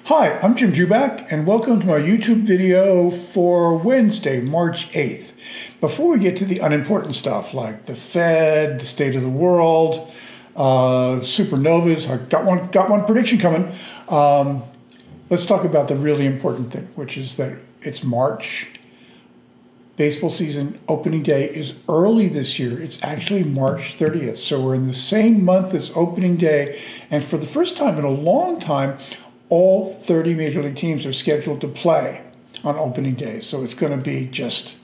Hi, I'm Jim Juback, and welcome to my YouTube video for Wednesday, March 8th. Before we get to the unimportant stuff like the Fed, the state of the world, supernovas, I got one prediction coming. Let's talk about the really important thing, which is that it's March. Baseball season opening day is early this year. It's actually March 30th. So we're in the same month as opening day. And for the first time in a long time, all 30 major league teams are scheduled to play on opening day. So it's going to be just,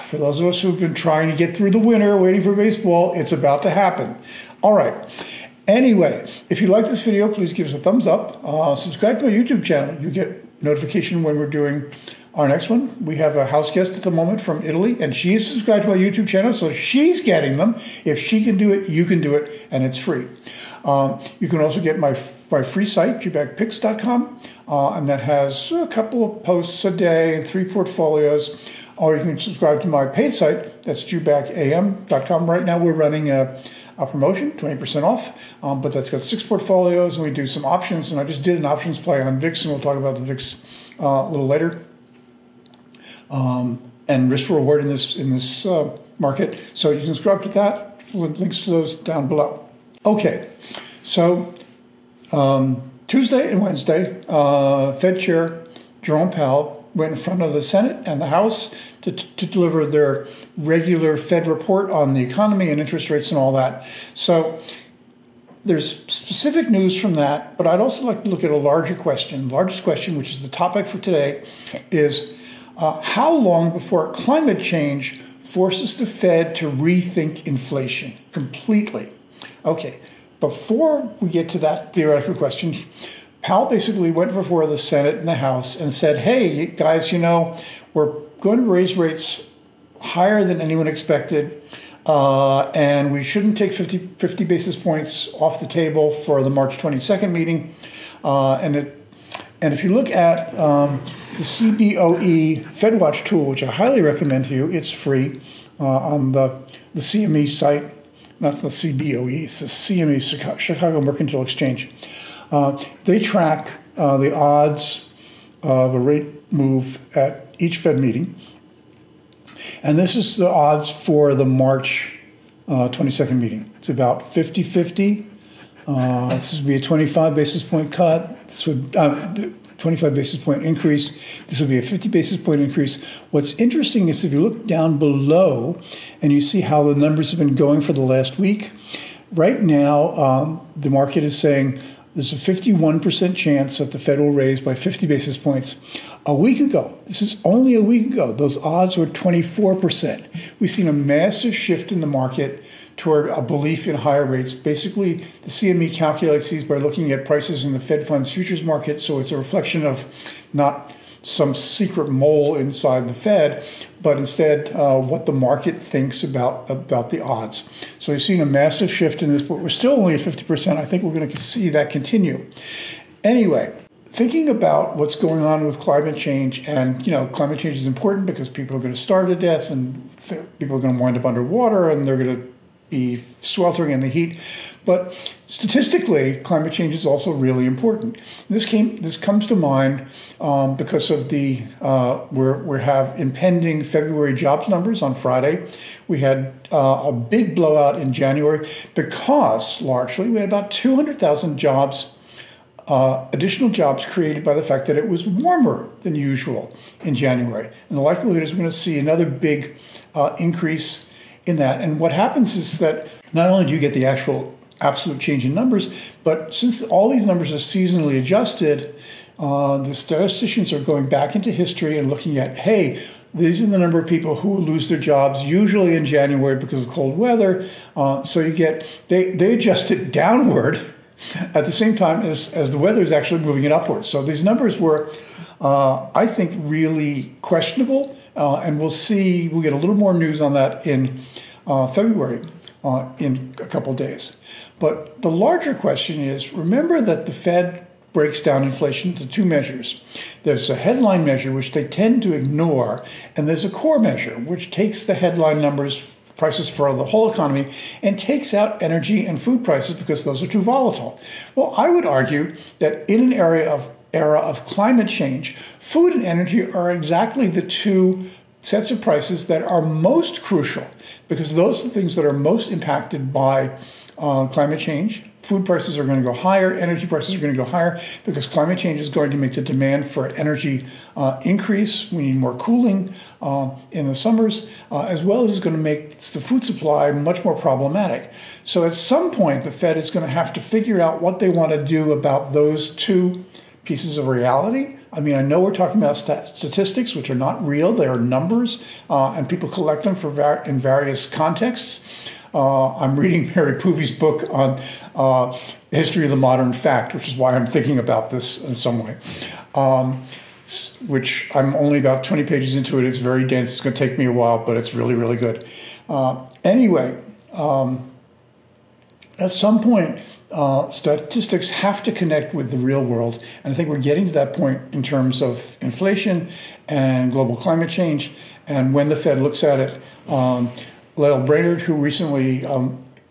for those of us who've been trying to get through the winter, waiting for baseball, it's about to happen. All right. Anyway, if you like this video, please give us a thumbs up. Subscribe to my YouTube channel. You get notification when we're doing our next one. We have a house guest at the moment from Italy, and she is subscribed to my YouTube channel, so she's getting them. If she can do it, you can do it, and it's free. You can also get my free site, jubackpicks.com, and that has a couple of posts a day and 3 portfolios. Or you can subscribe to my paid site, that's jubackam.com. Right now we're running a promotion, 20% off, but that's got 6 portfolios, and we do some options, and I just did an options play on VIX, and we'll talk about the VIX a little later. And risk reward in this market. So you can subscribe to that. Links to those down below. Okay, so Tuesday and Wednesday, Fed Chair Jerome Powell went in front of the Senate and the House to deliver their regular Fed report on the economy and interest rates and all that. So there's specific news from that, but I'd also like to look at a larger question. The largest question, which is the topic for today, is how long before climate change forces the Fed to rethink inflation completely? Okay, before we get to that theoretical question, Powell basically went before the Senate and the House and said, hey, guys, you know, we're going to raise rates higher than anyone expected, and we shouldn't take 50 basis points off the table for the March 22nd meeting. And if you look at the CBOE FedWatch tool, which I highly recommend to you, it's free on the CME site. That's the CBOE, it's the CME, Chicago Mercantile Exchange. They track the odds of a rate move at each Fed meeting. And this is the odds for the March 22nd meeting. It's about 50-50. This would be a 25 basis point cut. This would 25 basis point increase. This would be a 50 basis point increase. What's interesting is if you look down below and you see how the numbers have been going for the last week, right now the market is saying there's a 51% chance that the Fed will raise by 50 basis points. A week ago, this is only a week ago, those odds were 24%. We've seen a massive shift in the market toward a belief in higher rates. Basically, the CME calculates these by looking at prices in the Fed funds futures market, so it's a reflection of not some secret mole inside the Fed, but instead what the market thinks about the odds. So we've seen a massive shift in this, but we're still only at 50%. I think we're going to see that continue. Anyway, thinking about what's going on with climate change, and climate change is important because people are going to starve to death, and people are going to wind up underwater, and they're going to be sweltering in the heat. But statistically, climate change is also really important. This comes to mind because of we have impending February jobs numbers on Friday. We had a big blowout in January because largely we had about 200,000 jobs, additional jobs created by the fact that it was warmer than usual in January. And the likelihood is we're going to see another big increase in that. And what happens is that not only do you get the actual absolute change in numbers, but since all these numbers are seasonally adjusted, the statisticians are going back into history and looking at, hey, these are the number of people who lose their jobs, usually in January because of cold weather. So you get, they adjust it downward at the same time as the weather is actually moving it upward. So these numbers were, I think, really questionable. And we'll get a little more news on that in February, in a couple of days. But the larger question is, remember that the Fed breaks down inflation into 2 measures. There's a headline measure, which they tend to ignore, and there's a core measure, which takes the headline numbers, prices for the whole economy, and takes out energy and food prices because those are too volatile. Well, I would argue that in an area of era of climate change, food and energy are exactly the two sets of prices that are most crucial, because those are the things that are most impacted by climate change. Food prices are going to go higher, energy prices are going to go higher, because climate change is going to make the demand for energy increase. We need more cooling in the summers, as well as it's going to make the food supply much more problematic. So at some point, the Fed is going to have to figure out what they want to do about those two pieces of reality. I mean, I know we're talking about statistics, which are not real. They are numbers, and people collect them in various contexts. I'm reading Mary Poovy's book on history of the modern fact, which is why I'm thinking about this in some way, which I'm only about 20 pages into it. It's very dense. It's going to take me a while, but it's really, really good. Anyway, at some point, statistics have to connect with the real world. And I think we're getting to that point in terms of inflation and global climate change. And when the Fed looks at it, Lael Brainerd, who recently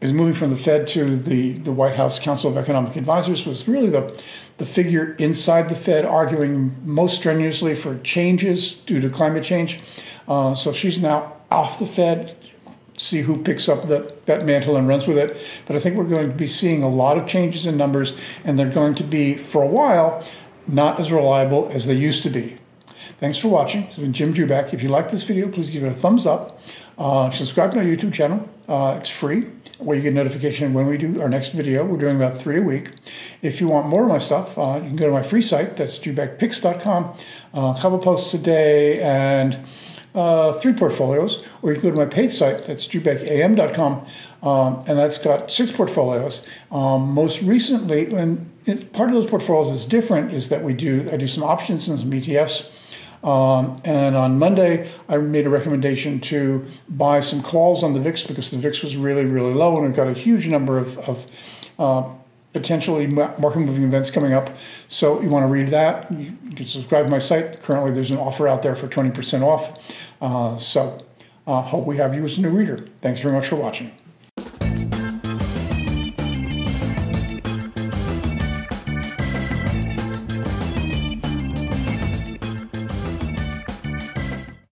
is moving from the Fed to the White House Council of Economic Advisors, was really the figure inside the Fed arguing most strenuously for changes due to climate change. So she's now off the Fed. See who picks up that mantle and runs with it. But I think we're going to be seeing a lot of changes in numbers, and they're going to be, for a while, not as reliable as they used to be. Thanks for watching. It's been Jim Juback. If you like this video, please give it a thumbs up. Subscribe to my YouTube channel. It's free, where you get notification when we do our next video. We're doing about 3 a week. If you want more of my stuff, you can go to my free site. That's jubackpicks.com. A couple posts a day and 3 portfolios. Or you can go to my paid site. That's jubackam.com. And that's got 6 portfolios. Most recently, and part of those portfolios is different, is that I do some options and some ETFs. And on Monday, I made a recommendation to buy some calls on the VIX, because the VIX was really, really low, and we've got a huge number of potentially market-moving events coming up. So you want to read that, you can subscribe to my site. Currently, there's an offer out there for 20% off. So hope we have you as a new reader. Thanks very much for watching.